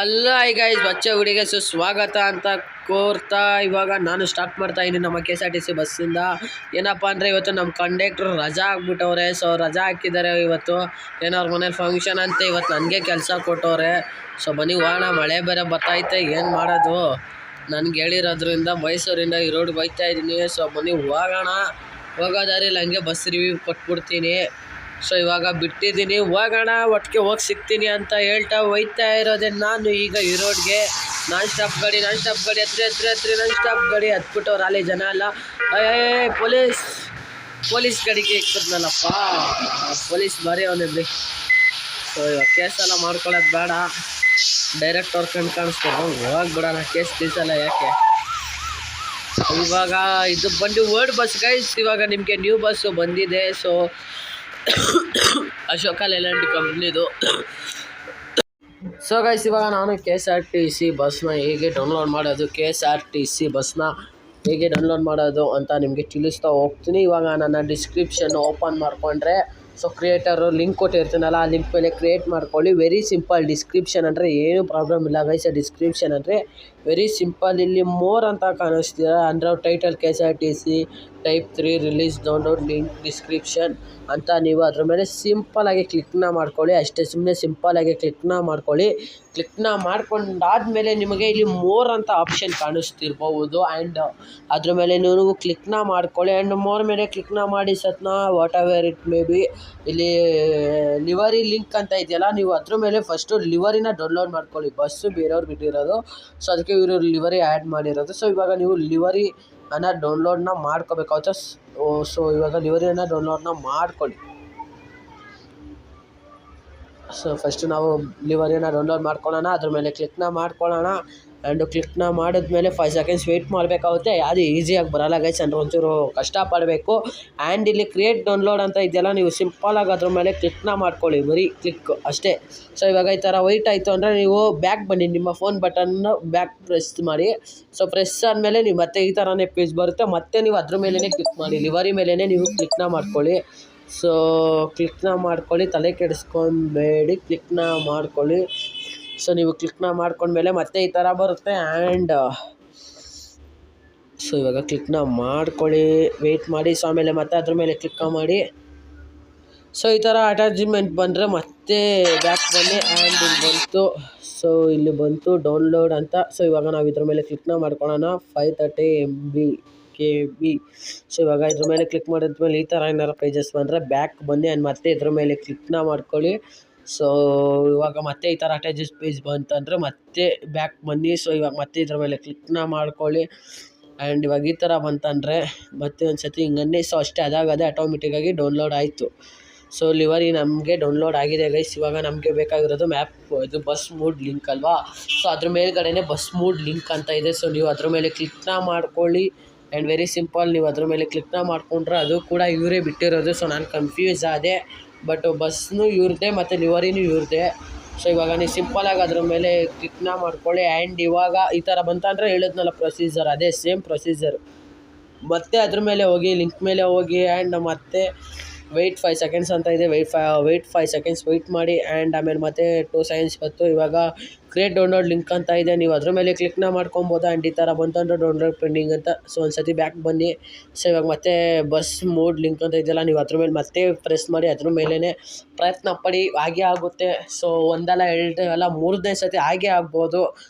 ಅಲ್ಲ ಈಗ ಬಚ್ಚ ಹುಡುಗ ಸ್ವಾಗತ ಅಂತ ಕೋರ್ತಾ ಇವಾಗ ನಾನು ಸ್ಟಾರ್ಟ್ ಮಾಡ್ತಾ ಇದ್ದೀನಿ ನಮ್ಮ KSRTC ಬಸ್ಸಿಂದ. ಏನಪ್ಪ ಅಂದರೆ ಇವತ್ತು ನಮ್ಮ ಕಂಡಕ್ಟ್ರು ರಜಾ ಹಾಕ್ಬಿಟ್ಟವ್ರೆ. ಸೊ ರಜಾ ಹಾಕಿದ್ದಾರೆ ಇವತ್ತು, ಏನೋ ಅವ್ರ ಮನೇಲಿ ಫಂಕ್ಷನ್ ಅಂತ ಇವತ್ತು ನನಗೆ ಕೆಲಸ ಕೊಟ್ಟವ್ರೆ. ಸೊ ಬನ್ನಿ ಹೋಗೋಣ, ಮಳೆ ಬೇರೆ ಬರ್ತೈತೆ, ಏನು ಮಾಡೋದು. ನನಗೆ ಹೇಳಿರೋದ್ರಿಂದ ಮೈಸೂರಿಂದ ಈ ರೋಡ್ಗೆ ಹೋಗ್ತಾ ಇದ್ದೀನಿ. ಸೊ ಬನ್ನಿ ಹೋಗೋಣ, ಹೋಗೋದಾರಿಲ್ಲ ಹಂಗೆ ಬಸ್ ರಿವ್ಯೂ ಕೊಟ್ಬಿಡ್ತೀನಿ. ಸೊ ಇವಾಗ ಬಿಟ್ಟಿದ್ದೀನಿ, ಹೋಗೋಣ, ಒಟ್ಟಿಗೆ ಹೋಗಿ ಸಿಗ್ತೀನಿ ಅಂತ ಹೇಳ್ತಾ ಹೋಯ್ತಾ ಇರೋದೆ ನಾನು ಈಗ ಈ ರೋಡ್ಗೆ. ನಾನ್ ಸ್ಟಾಪ್ ಗಾಡಿ ಹತ್ರಿ ನಾನ್ ಸ್ಟಾಪ್ ಗಾಡಿ ಹತ್ಬಿಟ್ಟವ್ರು ಅಲ್ಲಿ ಜನ ಎಲ್ಲ. ಪೊಲೀಸ್ ಗಾಡಿಗೆ ಇಕ್ಕದ್ನಲ್ಲಪ್ಪ, ಪೊಲೀಸ್ ಬರೀ ಅವನೇ ಬಿಡಿ. ಸೊ ಇವಾಗ ಕೇಸೆಲ್ಲ ಮಾಡ್ಕೊಳ್ಳೋದು ಬೇಡ, ಡೈರೆಕ್ಟ್ ಅವ್ರ ಕಣ್ಣು ಕಾಣಿಸ್ತಾರೆ, ಹೋಗ್ಬಿಡೋಣ, ಕೇಸ್ ಗೀಸಲ್ಲ ಯಾಕೆ. ಇವಾಗ ಇದು ಬಂದು ವರ್ಡ್ ಬಸ್ ಗೈಸ್, ಇವಾಗ ನಿಮಗೆ ನ್ಯೂ ಬಸ್ಸು ಬಂದಿದೆ. ಸೊ ಅಶೋಕ ಲೇಲ್ಯಾಂಡ್ ಕಂಪ್ನಿದು. ಸೊ ಗೈಸ್ ಇವಾಗ ನಾನು KSRTC ಬಸ್ನ ಹೇಗೆ ಡೌನ್ಲೋಡ್ ಮಾಡೋದು, KSRTC ಬಸ್ನ ಹೇಗೆ ಡೌನ್ಲೋಡ್ ಮಾಡೋದು ಅಂತ ನಿಮಗೆ ತಿಳಿಸ್ತಾ ಹೋಗ್ತೀನಿ. ಇವಾಗ ನನ್ನ ಡಿಸ್ಕ್ರಿಪ್ಷನ್ ಓಪನ್ ಮಾಡಿಕೊಂಡ್ರೆ ಸೊ ಕ್ರಿಯೇಟರು ಲಿಂಕ್ ಕೊಟ್ಟಿರ್ತೀನಲ್ಲ, ಆ ಲಿಂಕ್ ಮೇಲೆ ಕ್ರಿಯೇಟ್ ಮಾಡ್ಕೊಳ್ಳಿ. ವೆರಿ ಸಿಂಪಲ್, ಡಿಸ್ಕ್ರಿಪ್ಷನ್ ಅಂದರೆ ಏನು ಪ್ರಾಬ್ಲಮ್ ಇಲ್ಲ ಗೈಸ್. ಡಿಸ್ಕ್ರಿಪ್ಷನ್ ಅಂದರೆ ವೆರಿ ಸಿಂಪಲ್. ಇಲ್ಲಿ ಮೋರ್ ಅಂತ ಕಾಣಿಸ್ತೀರ ಅಂದರೆ title KSRTC type 3 release download link description ಅಂತ ನೀವು ಅದ್ರ ಮೇಲೆ ಸಿಂಪಲಾಗಿ ಕ್ಲಿಕ್ನ ಮಾಡ್ಕೊಳ್ಳಿ. ಅಷ್ಟೇ, ಸುಮ್ಮನೆ ಸಿಂಪಲಾಗಿ ಕ್ಲಿಕ್ನ ಮಾಡ್ಕೊಳ್ಳಿ. ಕ್ಲಿಕ್ನ ಮಾಡ್ಕೊಂಡಾದ್ಮೇಲೆ ನಿಮಗೆ ಇಲ್ಲಿ ಮೋರ್ ಅಂತ ಆಪ್ಷನ್ ಕಾಣಿಸ್ತಿರ್ಬೋದು. ಆ್ಯಂಡ್ ಅದ್ರ ಮೇಲೆ ನೀವು ಕ್ಲಿಕ್ನ ಮಾಡ್ಕೊಳ್ಳಿ. ಆ್ಯಂಡ್ ಮೋರ್ ಮೇಲೆ ಕ್ಲಿಕ್ನ ಮಾಡಿ ಸತ್ನ whatever it may be, ಇಲ್ಲಿ ಲಿವರಿ ಲಿಂಕ್ ಅಂತ ಇದೆಯಲ್ಲ, ನೀವು ಅದ್ರ ಮೇಲೆ ಫಸ್ಟು ಲಿವರಿನ ಡೌನ್ಲೋಡ್ ಮಾಡ್ಕೊಳ್ಳಿ. ಬಸ್ಸು ಬೇರೆಯವ್ರು ಬಿಟ್ಟಿರೋದು, ಸೊ ಅದಕ್ಕೆ ಇವರು ಲಿವರಿ ಆ್ಯಡ್ ಮಾಡಿರೋದು. ಸೊ ಇವಾಗ ನೀವು ಲಿವರಿ ಡೌನ್ಲೋಡ್ನ ಮಾಡ್ಕೋಬೇಕಾಗುತ್ತೆ. ಸೊ ಇವಾಗ ಲಿವರಿಯನ್ನು ಡೌನ್ಲೋಡ್ನ ಮಾಡ್ಕೊಳ್ಳಿ. ಸೊ ಫಸ್ಟು ನಾವು ಲಿವರಿನ ಡೌನ್ಲೋಡ್ ಮಾಡ್ಕೊಳ್ಳೋಣ, ಅದ್ರ ಮೇಲೆ ಕ್ಲಿಕ್ನ ಮಾಡ್ಕೊಳ್ಳೋಣ. ಆ್ಯಂಡ್ ಕ್ಲಿಕ್ನ ಮಾಡಿದ್ಮೇಲೆ 5 ಸೆಕೆಂಡ್ಸ್ ವೆಯ್ಟ್ ಮಾಡಬೇಕಾಗುತ್ತೆ. ಯಾವುದು ಈಸಿಯಾಗಿ ಬರೋಲ್ಲ ಗೈಸ್, ಅಂದರೆ ಒಂಚೂರು ಕಷ್ಟಪಡಬೇಕು. ಆ್ಯಂಡ್ ಇಲ್ಲಿ ಕ್ರಿಯೇಟ್ ಡೌನ್ಲೋಡ್ ಅಂತ ಇದೆಯಲ್ಲ, ನೀವು ಸಿಂಪಲಾಗಿ ಅದ್ರ ಮೇಲೆ ಕ್ಲಿಕ್ನ ಮಾಡ್ಕೊಳ್ಳಿ, ಬರೀ ಕ್ಲಿಕ್ ಅಷ್ಟೇ. ಸೊ ಇವಾಗ ಈ ಥರ ವೈಟ್ ಆಯಿತು ಅಂದರೆ ನೀವು ಬ್ಯಾಕ್ ಬನ್ನಿ, ನಿಮ್ಮ ಫೋನ್ ಬಟನ್ನ ಬ್ಯಾಕ್ ಪ್ರೆಸ್ ಮಾಡಿ. ಸೊ ಪ್ರೆಸ್ ಆದಮೇಲೆ ನೀವು ಮತ್ತೆ ಈ ಥರನೇ ಪೇಜ್ ಬರುತ್ತೆ, ಮತ್ತೆ ನೀವು ಅದ್ರ ಮೇಲೇ ಕ್ಲಿಕ್ ಮಾಡಿ, ಲಿವರಿ ಮೇಲೇ ನೀವು ಕ್ಲಿಕ್ನ ಮಾಡ್ಕೊಳ್ಳಿ. ಸೊ ಕ್ಲಿಕ್ನ ಮಾಡ್ಕೊಳ್ಳಿ, ತಲೆ ಕೆಡಿಸ್ಕೊಬೇಡಿ, ಕ್ಲಿಕ್ನ ಮಾಡ್ಕೊಳ್ಳಿ. ಸೊ ನೀವು ಕ್ಲಿಕ್ನ ಮಾಡ್ಕೊಂಡ್ಮೇಲೆ ಮತ್ತೆ ಈ ಥರ ಬರುತ್ತೆ. ಆ್ಯಂಡ್ ಸೊ ಇವಾಗ ಕ್ಲಿಕ್ನ ಮಾಡ್ಕೊಳ್ಳಿ, ವೆಯ್ಟ್ ಮಾಡಿ. ಸೊ ಆಮೇಲೆ ಮತ್ತೆ ಅದ್ರ ಮೇಲೆ ಕ್ಲಿಕ್ ಮಾಡಿ. ಸೊ ಈ ಥರ ಅಟ್ಯಾಚ್ಮೆಂಟ್ ಬಂದರೆ ಮತ್ತೆ ಬ್ಯಾಕ್ ಬನ್ನಿ. ಆ್ಯಂಡ್ ಇಲ್ಲಿ ಬಂತು, ಸೊ ಇಲ್ಲಿ ಬಂತು ಡೌನ್ಲೋಡ್ ಅಂತ. ಸೊ ಇವಾಗ ನಾವು ಇದ್ರ ಮೇಲೆ ಕ್ಲಿಕ್ನ ಮಾಡ್ಕೊಳ್ಳೋಣ, 530 MB. ಸೊ ಇವಾಗ ಇದ್ರ ಮೇಲೆ ಕ್ಲಿಕ್ ಮಾಡಿದ್ಮೇಲೆ ಈ ಥರ ಏನಾರು ಪೇಜಸ್ ಬಂದರೆ ಬ್ಯಾಕ್ ಬನ್ನಿ. ಆ್ಯಂಡ್ ಮತ್ತೆ ಇದ್ರ ಮೇಲೆ ಕ್ಲಿಕ್ನ ಮಾಡ್ಕೊಳ್ಳಿ. ಸೊ ಇವಾಗ ಮತ್ತೆ ಈ ಥರ ಅಟ್ಯಾಚಸ್ ಪೇಜ್ ಬಂತಂದರೆ ಮತ್ತೆ ಬ್ಯಾಕ್ ಬನ್ನಿ. ಸೊ ಇವಾಗ ಮತ್ತೆ ಇದ್ರ ಮೇಲೆ ಕ್ಲಿಕ್ನ ಮಾಡ್ಕೊಳ್ಳಿ. ಆ್ಯಂಡ್ ಇವಾಗ ಈ ಥರ ಬಂತಂದರೆ ಮತ್ತೆ ಒಂದು ಸತಿ ಹಿಂಗನ್ನೇ. ಸೊ ಅಷ್ಟೇ, ಅದಾಗದೆ ಆಟೋಮೆಟಿಕ್ಕಾಗಿ ಡೌನ್ಲೋಡ್ ಆಯಿತು. ಸೊ ಲಿವರಿ ನಮಗೆ ಡೌನ್ಲೋಡ್ ಆಗಿದೆ ಗೈಸ್. ಇವಾಗ ನಮಗೆ ಬೇಕಾಗಿರೋದು ಮ್ಯಾಪ್, ಇದು ಬಸ್ ಮೂಡ್ ಲಿಂಕ್ ಅಲ್ವಾ. ಸೊ ಅದ್ರ ಮೇಲ್ಗಡೆನೇ ಬಸ್ ಮೂಡ್ ಲಿಂಕ್ ಅಂತ ಇದೆ. ಸೊ ನೀವು ಅದ್ರ ಮೇಲೆ ಕ್ಲಿಕ್ನ ಮಾಡ್ಕೊಳ್ಳಿ. ಆ್ಯಂಡ್ ವೆರಿ ಸಿಂಪಲ್, ನೀವು ಅದ್ರ ಮೇಲೆ ಕ್ಲಿಕ್ನ ಮಾಡ್ಕೊಂಡ್ರೆ ಅದು ಕೂಡ ಇವರೇ ಬಿಟ್ಟಿರೋದು. ಸೊ ನಾನು ಕನ್ಫ್ಯೂಸ್ ಆದೆ, ಬಟ್ ಬಸ್ನು ಇವ್ರದ್ದೇ ಮತ್ತು ಲಿವರಿನೂ ಇವ್ರದ್ದೇ. ಸೊ ಇವಾಗ ನೀವು ಸಿಂಪಲಾಗಿ ಅದ್ರ ಮೇಲೆ ಕ್ಲಿಕ್ನ ಮಾಡ್ಕೊಳ್ಳಿ. ಆ್ಯಂಡ್ ಇವಾಗ ಈ ಥರ ಬಂತಂದರೆ ಹೇಳಿದ್ನಲ್ಲ ಪ್ರೊಸೀಜರ್, ಅದೇ ಸೇಮ್ ಪ್ರೊಸೀಜರ್. ಮತ್ತೆ ಅದ್ರ ಮೇಲೆ ಹೋಗಿ, ಲಿಂಕ್ ಮೇಲೆ ಹೋಗಿ. ಆ್ಯಂಡ್ ಮತ್ತೆ ವೆಯ್ಟ್ 5 ಸೆಕೆಂಡ್ಸ್ ಅಂತ ಇದೆ, ವೆಯ್ಟ್ 5 ಸೆಕೆಂಡ್ಸ್ ವೆಯ್ಟ್ ಮಾಡಿ. ಆ್ಯಂಡ್ ಆಮೇಲೆ ಮತ್ತೆ 2 ಸೆಕೆಂಡ್ಸ್ ಬಂತು. ಇವಾಗ ಕ್ರಿಯೇಟ್ ಡೌನ್ಲೋಡ್ ಲಿಂಕ್ ಅಂತ ಇದೆ, ನೀವು ಅದ್ರ ಮೇಲೆ ಕ್ಲಿಕ್ನ ಮಾಡ್ಕೊಬೋದು. ಆ್ಯಂಡ್ ಈ ಥರ ಬಂತಂದ್ರೆ ಡೌನ್ಲೋಡ್ ಪೆಂಡಿಂಗ್ ಅಂತ. ಸೊ ಒಂದು ಸತಿ ಬ್ಯಾಕ್ ಬನ್ನಿ. ಸೊ ಇವಾಗ ಮತ್ತೆ ಬಸ್ ಮೋಡ್ ಲಿಂಕ್ ಅಂತ ಇದೆಯಲ್ಲ, ನೀವು ಅದ್ರ ಮೇಲೆ ಮತ್ತೆ ಪ್ರೆಸ್ ಮಾಡಿ, ಅದ್ರ ಮೇಲೇ ಪ್ರಯತ್ನ ಪಡಿ, ಹಾಗೇ ಆಗುತ್ತೆ. ಸೊ ಒಂದಲ್ಲ 2 ಅಲ್ಲ 3ನೇ ಸತಿ ಹಾಗೇ ಆಗ್ಬೋದು.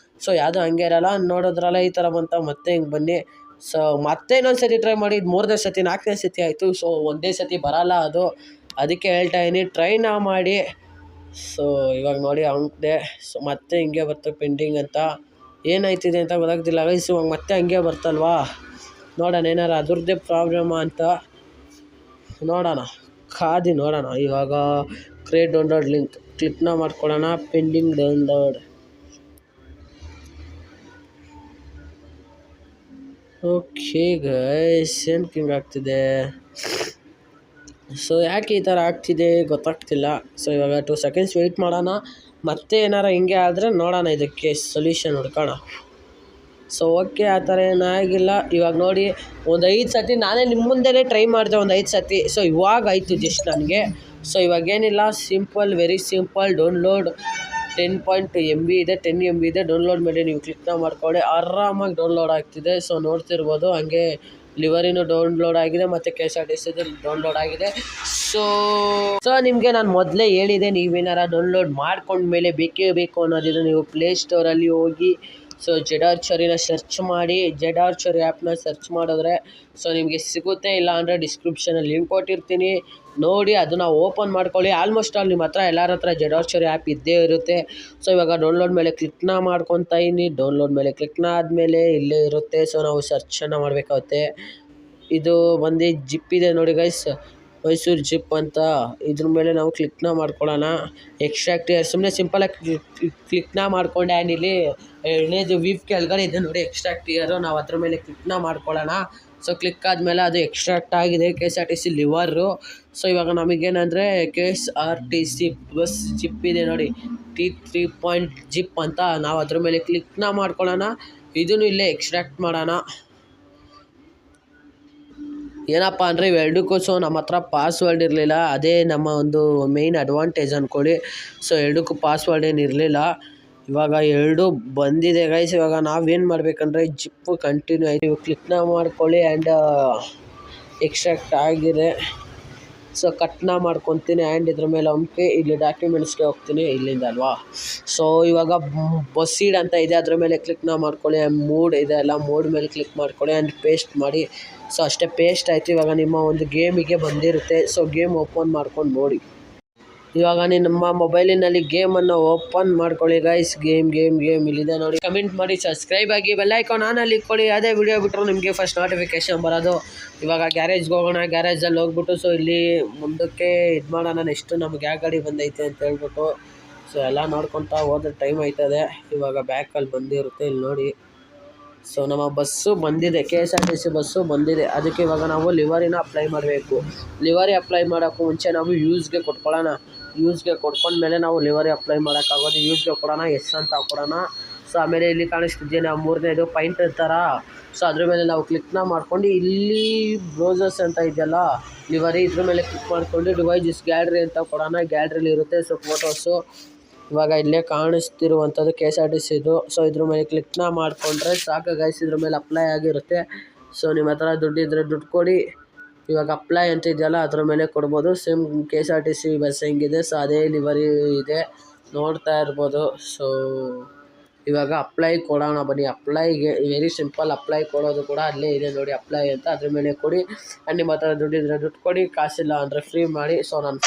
ಸೊ ಯಾವುದೂ ಹಂಗೆ ಇರೋಲ್ಲ, ನೋಡೋದ್ರಲ್ಲ ಈ ಥರ ಬಂತ. ಮತ್ತೆ ಹಿಂಗೆ ಬನ್ನಿ. ಸೊ ಮತ್ತೆ ಇನ್ನೊಂದು ಸತಿ ಟ್ರೈ ಮಾಡಿ, 3ನೇ ಸತಿ 4ನೇ ಸತಿ ಆಯಿತು. ಸೊ ಒಂದೇ ಸತಿ ಬರೋಲ್ಲ ಅದು, ಅದಕ್ಕೆ ಹೇಳ್ತಾ ಇದ್ದೀನಿ, ಟ್ರೈನ ಮಾಡಿ. ಸೊ ಇವಾಗ ನೋಡಿ ಹಂಗಿದೆ. ಸೊ ಮತ್ತೆ ಹಿಂಗೆ ಬರ್ತದೆ ಪೆಂಡಿಂಗ್ ಅಂತ, ಏನಾಯ್ತಿದೆ ಅಂತ ಗೊತ್ತಾಗ್ತಿಲ್ಲ ಗೈಸ್. ಇವಾಗ ಮತ್ತೆ ಹಂಗೆ ಬರ್ತಲ್ವಾ, ನೋಡೋಣ ಏನಾರು ಅದ್ರದ್ದೇ ಪ್ರಾಬ್ಲಮ ಅಂತ ನೋಡೋಣ, ಕಾದಿ ನೋಡೋಣ. ಇವಾಗ ಕ್ರಿಯೇಟ್ ಡೌನ್ಲೋಡ್ ಲಿಂಕ್ ಕ್ಲಿಕ್ನ ಮಾಡ್ಕೊಳ್ಳೋಣ, ಪೆಂಡಿಂಗ್ ಡೌನ್ಲೋಡ್. ಓಕೆ ಗೈಸ್, ಏನು ಹಿಂಗೆ ಆಗ್ತಿದೆ? ಸೊ ಯಾಕೆ ಈ ಥರ ಆಗ್ತಿದೆ ಗೊತ್ತಾಗ್ತಿಲ್ಲ. ಸೊ ಇವಾಗ 2 ಸೆಕೆಂಡ್ಸ್ ವೆಯ್ಟ್ ಮಾಡೋಣ, ಮತ್ತೆ ಏನಾರು ಹಿಂಗೆ ಆದರೆ ನೋಡೋಣ, ಇದಕ್ಕೆ ಸೊಲ್ಯೂಷನ್ ಹುಡ್ಕೋಣ. ಸೊ ಓಕೆ, ಆ ಥರ ಏನಾಗಿಲ್ಲ. ಇವಾಗ ನೋಡಿ, ಒಂದು 5 ಸತಿ ನಾನೇ ನಿಮ್ಮ ಮುಂದೆನೇ ಟ್ರೈ ಮಾಡಿದೆ, ಒಂದು 5 ಸತಿ. ಸೊ ಇವಾಗ ಆಯಿತು ಜಸ್ಟ್ ನನಗೆ. ಸೊ ಇವಾಗೇನಿಲ್ಲ, simple, very simple download 10.MB ಇದೆ, 10 MB ಇದೆ. ಡೌನ್ಲೋಡ್ ಮೇಲೆ ನೀವು ಕ್ಲಿಕ್ನ ಮಾಡ್ಕೊಳ್ಳಿ, ಆರಾಮಾಗಿ ಡೌನ್ಲೋಡ್ ಆಗ್ತಿದೆ. ಸೊ ನೋಡ್ತಿರ್ಬೋದು, ಹಂಗೆ ಲಿವರಿನೂ ಡೌನ್ಲೋಡ್ ಆಗಿದೆ ಮತ್ತು KSRTC ಡೌನ್ಲೋಡ್ ಆಗಿದೆ. ಸೊ ನಿಮಗೆ ನಾನು ಮೊದಲೇ ಹೇಳಿದೆ, ನೀವೇನಾರ ಡೌನ್ಲೋಡ್ ಮಾಡ್ಕೊಂಡ್ಮೇಲೆ ಬೇಕೇ ಬೇಕು ಅನ್ನೋದಿದ್ರೆ ನೀವು ಪ್ಲೇಸ್ಟೋರಲ್ಲಿ ಹೋಗಿ ಸೊ ಜೆಡ್ ಆರ್ಚರಿನ ಸರ್ಚ್ ಮಾಡಿ, ಜೆಡ್ ಆರ್ಚರಿ ಆ್ಯಪ್ನ ಸರ್ಚ್ ಮಾಡಿದ್ರೆ ಸೊ ನಿಮಗೆ ಸಿಗುತ್ತೆ. ಇಲ್ಲ ಅಂದರೆ ಡಿಸ್ಕ್ರಿಪ್ಷನಲ್ಲಿ ಲಿಂಕ್ ಕೊಟ್ಟಿರ್ತೀನಿ, ನೋಡಿ ಅದನ್ನು ಓಪನ್ ಮಾಡ್ಕೊಳ್ಳಿ. ಆಲ್ಮೋಸ್ಟ್ ಆಲ್ ನಿಮ್ಮ ಹತ್ರ ಎಲ್ಲರ ಹತ್ರ ಜೆಡ್ ಆರ್ಚರಿ ಆ್ಯಪ್ ಇದ್ದೇ ಇರುತ್ತೆ. ಸೊ ಇವಾಗ ಡೌನ್ಲೋಡ್ ಮೇಲೆ ಕ್ಲಿಕ್ನ ಮಾಡ್ಕೊತಾ ಇದ್ದೀನಿ. ಡೌನ್ಲೋಡ್ ಮೇಲೆ ಕ್ಲಿಕ್ನ ಆದಮೇಲೆ ಇಲ್ಲೇ ಇರುತ್ತೆ. ಸೊ ನಾವು ಸರ್ಚನ್ನು ಮಾಡಬೇಕಾಗುತ್ತೆ. ಇದು ಬಂದು ಜಿಪ್ ಇದೆ ನೋಡಿ ಗೈಸ್, ಮೈಸೂರು ಜಿಪ್ ಅಂತ. ಇದ್ರ ಮೇಲೆ ನಾವು ಕ್ಲಿಕ್ನ ಮಾಡ್ಕೊಳ್ಳೋಣ. ಎಕ್ಸ್ಟ್ರಾಕ್ಟ್ ಸುಮ್ಮನೆ ಸಿಂಪಲಾಗಿ ಕ್ಲಿಕ್ನ ಮಾಡ್ಕೊಂಡೆ. ಆ್ಯಂಡ್ ಇಲ್ಲಿ ಎರಡನೇದು ವೀವ್ ಕೆಳಗಡೆ ಇದೆ ನೋಡಿ ಎಕ್ಸ್ಟ್ರಾಕ್ಟ್ ಇಯರು, ನಾವು ಅದ್ರ ಮೇಲೆ ಕ್ಲಿಕ್ನ ಮಾಡ್ಕೊಳ್ಳೋಣ. ಸೊ ಕ್ಲಿಕ್ ಆದಮೇಲೆ ಅದು ಎಕ್ಸ್ಟ್ರಾಕ್ಟ್ ಆಗಿದೆ KSRTC ಲಿವರು. ಸೊ ಇವಾಗ ನಮಗೇನಂದರೆ KSRTC ಬಸ್ ಜಿಪ್ ಇದೆ ನೋಡಿ, T3 ಜಿಪ್ ಅಂತ. ನಾವು ಅದ್ರ ಮೇಲೆ ಕ್ಲಿಕ್ನ ಮಾಡ್ಕೊಳ್ಳೋಣ. ಇದನ್ನು ಇಲ್ಲೇ ಎಕ್ಸ್ಟ್ರಾಕ್ಟ್ ಮಾಡೋಣ. ಏನಪ್ಪ ಅಂದರೆ ಇವೆರಡಕ್ಕೂ ಸೊ ನಮ್ಮ ಹತ್ರ ಪಾಸ್ವರ್ಡ್ ಇರಲಿಲ್ಲ, ಅದೇ ನಮ್ಮ ಒಂದು ಮೇಯ್ನ್ ಅಡ್ವಾಂಟೇಜ್ ಅಂದ್ಕೊಳ್ಳಿ. ಸೊ ಎರಡಕ್ಕೂ ಪಾಸ್ವರ್ಡ್ ಏನು ಇರಲಿಲ್ಲ. ಇವಾಗ ಎರಡೂ ಬಂದಿದೆ ಗೈಸ್. ಇವಾಗ ನಾವೇನು ಮಾಡಬೇಕಂದ್ರೆ ಜಿಪ್ಪು ಕಂಟಿನ್ಯೂ ಆಯ್ತು, ನೀವು ಕ್ಲಿಕ್ನ ಮಾಡ್ಕೊಳ್ಳಿ. ಆ್ಯಂಡ್ ಎಕ್ಸ್ಟ್ರಾಕ್ಟ್ ಆಗಿದೆ. ಸೊ ಕಟ್ನ ಮಾಡ್ಕೊತೀನಿ. ಆ್ಯಂಡ್ ಇದ್ರ ಮೇಲೆ ಹಂಪಿ ಇಲ್ಲಿ ಡಾಕ್ಯುಮೆಂಟ್ಸ್ಗೆ ಹೋಗ್ತೀನಿ, ಇಲ್ಲಿಂದ ಅಲ್ವಾ. ಸೊ ಇವಾಗ ಪ್ರೊಸೀಡ್ ಅಂತ ಇದೆ, ಅದ್ರ ಮೇಲೆ ಕ್ಲಿಕ್ನ ಮಾಡ್ಕೊಳ್ಳಿ. ಮೋಡ್ ಇದೆ ಅಲ್ಲ, ಮೋಡ್ ಮೇಲೆ ಕ್ಲಿಕ್ ಮಾಡ್ಕೊಳ್ಳಿ ಆ್ಯಂಡ್ ಪೇಸ್ಟ್ ಮಾಡಿ. ಸೊ ಅಷ್ಟೇ, ಪೇಸ್ಟ್ ಆಯಿತು. ಇವಾಗ ನಿಮ್ಮ ಒಂದು ಗೇಮಿಗೆ ಬಂದಿರುತ್ತೆ. ಸೊ ಗೇಮ್ ಓಪನ್ ಮಾಡ್ಕೊಂಡು ನೋಡಿ. ಇವಾಗ ನಿಮ್ಮ ಮೊಬೈಲಿನಲ್ಲಿ ಗೇಮನ್ನು ಓಪನ್ ಮಾಡ್ಕೊಳ್ಳಿ ಗೈಸ್. ಗೇಮ್ ಇಲ್ಲಿದೆ ನೋಡಿ. ಕಮೆಂಟ್ ಮಾಡಿ, ಸಬ್ಸ್ಕ್ರೈಬ್ ಆಗಿ, ಬೆಲ್ ಐಕಾನ್ ಆನಲ್ಲಿ ಇಟ್ಕೊಳ್ಳಿ. ಅದೇ ವಿಡಿಯೋ ಬಿಟ್ಟರು ನಿಮಗೆ ಫಸ್ಟ್ ನೋಟಿಫಿಕೇಶನ್ ಬರೋದು. ಇವಾಗ ಗ್ಯಾರೇಜ್ಗೆ ಹೋಗೋಣ. ಗ್ಯಾರೇಜಲ್ಲಿ ಹೋಗ್ಬಿಟ್ಟು ಸೊ ಇಲ್ಲಿ ಮುಂದಕ್ಕೆ ಇದು ಮಾಡೋಣ, ನೆಕ್ಸ್ಟು ನಮ್ಗೆ ಯಾವ ಗಾಡಿ ಬಂದೈತೆ ಅಂತ ಹೇಳ್ಬಿಟ್ಟು ಸೊ ಎಲ್ಲ ನೋಡ್ಕೊತಾ ಹೋದ್ರೆ ಟೈಮ್ ಆಯ್ತದೆ. ಇವಾಗ ಬ್ಯಾಕಲ್ಲಿ ಬಂದಿರುತ್ತೆ, ಇಲ್ಲಿ ನೋಡಿ. ಸೊ ನಮ್ಮ ಬಸ್ಸು ಬಂದಿದೆ, KSRTC ಬಸ್ಸು ಬಂದಿದೆ. ಅದಕ್ಕೆ ಇವಾಗ ನಾವು ಲಿವರಿನ ಅಪ್ಲೈ ಮಾಡಬೇಕು. ಲಿವರಿ ಅಪ್ಲೈ ಮಾಡೋಕ್ಕೂ ಮುಂಚೆ ನಾವು ಯೂಸ್ಗೆ ಕೊಟ್ಕೊಳ್ಳೋಣ. ಯೂಸ್ಗೆ ಕೊಟ್ಕೊಂಡ್ಮೇಲೆ ನಾವು ಲಿವರಿ ಅಪ್ಲೈ ಮಾಡೋಕ್ಕಾಗೋದು. ಯೂಸ್ಗೆ ಕೊಡೋಣ, ಎಸ್ ಅಂತ ಕೊಡೋಣ. ಸೊ ಆಮೇಲೆ ಇಲ್ಲಿ ಕಾಣಿಸ್ತಿದ್ದೆ ನಾವು ಮೂರನೇದು ಪಾಯಿಂಟ್ ಥರ. ಸೊ ಅದ್ರ ಮೇಲೆ ನಾವು ಕ್ಲಿಕ್ನ ಮಾಡ್ಕೊಂಡು ಇಲ್ಲಿ ಬ್ರೌಸರ್ಸ್ ಅಂತ ಇದೆಯಲ್ಲ ಲಿವರಿ, ಇದ್ರ ಮೇಲೆ ಕ್ಲಿಕ್ ಮಾಡ್ಕೊಂಡು ಡಿವೈಸಸ್ ಗ್ಯಾಲರಿ ಅಂತ ಕೊಡೋಣ. ಗ್ಯಾಲರಿಲಿ ಇರುತ್ತೆ ಸೊ ಫೋಟೋಸು. ಇವಾಗ ಇಲ್ಲೇ ಕಾಣಿಸ್ತಿರುವಂಥದ್ದು KSRTC ಇದು. ಸೊ ಇದ್ರ ಮೇಲೆ ಕ್ಲಿಕ್ನ ಮಾಡಿಕೊಂಡ್ರೆ ಸಾಕು ಗೈಸ್, ಇದ್ರ ಮೇಲೆ ಅಪ್ಲೈ ಆಗಿರುತ್ತೆ. ಸೊ ನಿಮ್ಮ ಹತ್ರ ದುಡ್ಡಿದ್ರೆ ದುಡ್ಡು ಕೊಡಿ. ಇವಾಗ ಅಪ್ಲೈ ಅಂತ ಇದೆಯಲ್ಲ ಅದ್ರ ಮೇಲೆ ಕೊಡ್ಬೋದು. ಸೇಮ್ KSRTC ಬಸ್ ಹೆಂಗಿದೆ ಸೊ ಅದೇ ಲಿವರಿ ಇದೆ, ನೋಡ್ತಾ ಇರ್ಬೋದು. ಸೊ ಇವಾಗ ಅಪ್ಲೈ ಕೊಡೋಣ ಬನ್ನಿ. ಅಪ್ಲೈಗೆ ವೆರಿ ಸಿಂಪಲ್, ಅಪ್ಲೈ ಕೊಡೋದು ಕೂಡ ಅಲ್ಲೇ ಇದೆ ನೋಡಿ, ಅಪ್ಲೈ ಅಂತ. ಅದ್ರ ಮೇಲೆ ಕೊಡಿ. ಆ್ಯಂಡ್ ನಿಮ್ಮ ಹತ್ರ ದುಡ್ಡಿದ್ರೆ ದುಡ್ಡು ಕೊಡಿ, ಕಾಸಿಲ್ಲ ಅಂದರೆ ಫ್ರೀ ಮಾಡಿ. ಸೊ ನಾನು